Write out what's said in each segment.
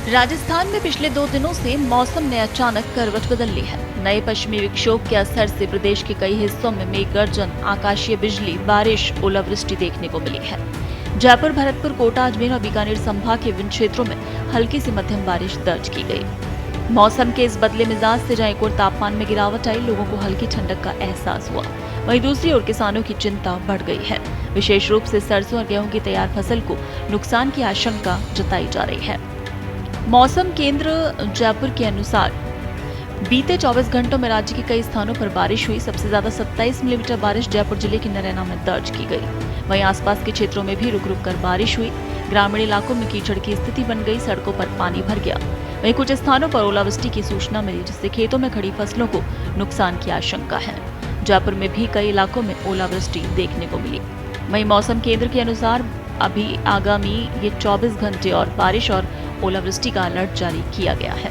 राजस्थान में पिछले 2 दिनों से मौसम ने अचानक करवट बदल ली है। नए पश्चिमी विक्षोभ के असर से प्रदेश के कई हिस्सों में मेघ गर्जन, आकाशीय बिजली, बारिश, ओलावृष्टि देखने को मिली है। जयपुर, भरतपुर, कोटा, अजमेर और बीकानेर संभाग के विभिन्न क्षेत्रों में हल्की से मध्यम बारिश दर्ज की गई। मौसम के इस बदले मिजाज से जहां एक ओर तापमान में गिरावट आई, लोगों को हल्की ठंडक का एहसास हुआ, वहीं दूसरी ओर किसानों की चिंता बढ़ गई है। विशेष रूप से सरसों और गेहूं की तैयार फसल को नुकसान की आशंका जताई जा रही है। मौसम केंद्र जयपुर के अनुसार बीते 24 घंटों में राज्य के कई स्थानों पर बारिश हुई। सबसे ज्यादा 27 मिलीमीटर बारिश जयपुर जिले के नरैना में दर्ज की गई। वहीं आसपास के क्षेत्रों में भी रुक रुक कर बारिश हुई। ग्रामीण इलाकों में कीचड़ की स्थिति बन गई, सड़कों पर पानी भर गया। वहीं कुछ स्थानों पर ओलावृष्टि की सूचना मिली, जिससे खेतों में खड़ी फसलों को नुकसान की आशंका है। जयपुर में भी कई इलाकों में ओलावृष्टि देखने को मिली। वहीं मौसम केंद्र के अनुसार अभी आगामी ये 24 घंटे और बारिश और ओलावृष्टि का अलर्ट जारी किया गया है।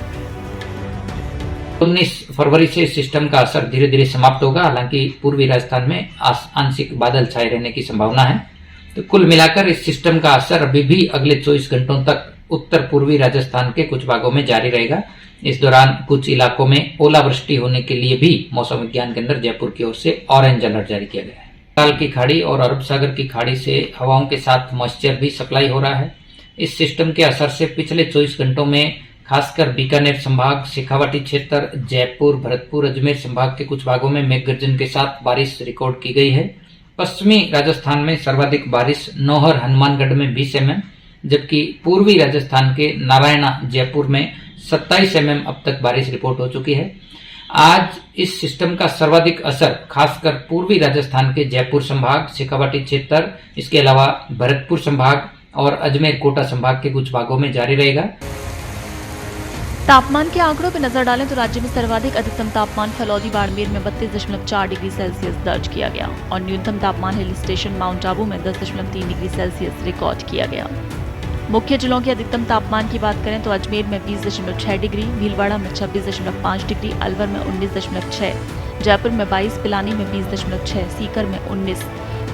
19 फरवरी से इस सिस्टम का असर धीरे धीरे समाप्त होगा। हालांकि पूर्वी राजस्थान में आंशिक बादल छाए रहने की संभावना है। तो कुल मिलाकर इस सिस्टम का असर अभी भी अगले 24 घंटों तक उत्तर पूर्वी राजस्थान के कुछ भागों में जारी रहेगा। इस दौरान कुछ इलाकों में ओलावृष्टि होने के लिए भी मौसम विज्ञान केंद्र जयपुर की ओर से ऑरेंज अलर्ट जारी किया गया है। बंगाल की खाड़ी और अरब सागर की खाड़ी से हवाओं के साथ मॉइस्चर भी सप्लाई हो रहा है। इस सिस्टम के असर से पिछले 24 घंटों में खासकर बीकानेर संभाग, शेखावाटी क्षेत्र, जयपुर, भरतपुर, अजमेर संभाग के कुछ भागों में मेघ गर्जन के साथ बारिश रिकॉर्ड की गई है। पश्चिमी राजस्थान में सर्वाधिक बारिश नौहर, हनुमानगढ़ में 20 mm, जबकि पूर्वी राजस्थान के नारायणा, जयपुर में 27 mm अब तक बारिश रिपोर्ट हो चुकी है। आज इस सिस्टम का सर्वाधिक असर खासकर पूर्वी राजस्थान के जयपुर संभाग, शेखावाटी क्षेत्र, इसके अलावा भरतपुर संभाग और अजमेर, कोटा संभाग के कुछ भागों में जारी रहेगा। तापमान के आंकड़ों पर नजर डालें तो राज्य में सर्वाधिक अधिकतम तापमान फलौदी, बाड़मेर में 32.4 डिग्री सेल्सियस दर्ज किया गया और न्यूनतम तापमान हिल स्टेशन माउंट आबू में 10.3 डिग्री सेल्सियस रिकॉर्ड किया गया। मुख्य जिलों के अधिकतम तापमान की बात करें तो अजमेर में 20.6 डिग्री, भीलवाड़ा में 26.5 डिग्री, अलवर में 19.6, जयपुर में 22, पिलानी में 20.6, सीकर में 19,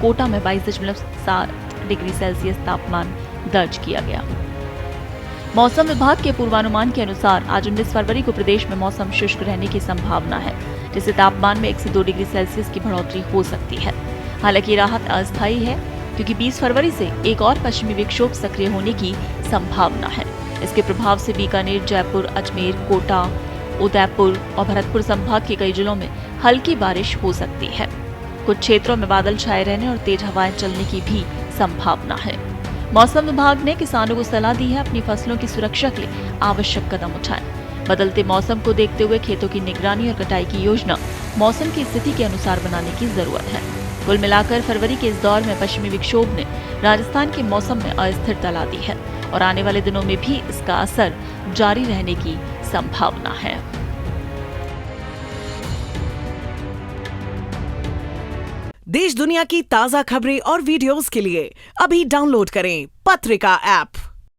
कोटा में 22.7 डिग्री सेल्सियस तापमान दर्ज किया गया। मौसम विभाग के पूर्वानुमान के अनुसार आज 19 फरवरी को प्रदेश में मौसम शुष्क रहने की संभावना है, जिससे तापमान में 1 से 2 डिग्री सेल्सियस की बढ़ोतरी हो सकती है। हालांकि राहत अस्थायी है, क्योंकि 20 फरवरी से एक और पश्चिमी विक्षोभ सक्रिय होने की संभावना है। इसके प्रभाव से बीकानेर, जयपुर, अजमेर, कोटा, उदयपुर और भरतपुर संभाग के कई जिलों में हल्की बारिश हो सकती है। कुछ क्षेत्रों में बादल छाए रहने और तेज हवाएं चलने की भी संभावना है। मौसम विभाग ने किसानों को सलाह दी है अपनी फसलों की सुरक्षा के लिए आवश्यक कदम उठाएं। बदलते मौसम को देखते हुए खेतों की निगरानी और कटाई की योजना मौसम की स्थिति के अनुसार बनाने की जरूरत है। कुल मिलाकर फरवरी के इस दौर में पश्चिमी विक्षोभ ने राजस्थान के मौसम में अस्थिरता ला दी है और आने वाले दिनों में भी इसका असर जारी रहने की संभावना है। देश दुनिया की ताजा खबरें और वीडियोस के लिए अभी डाउनलोड करें पत्रिका ऐप।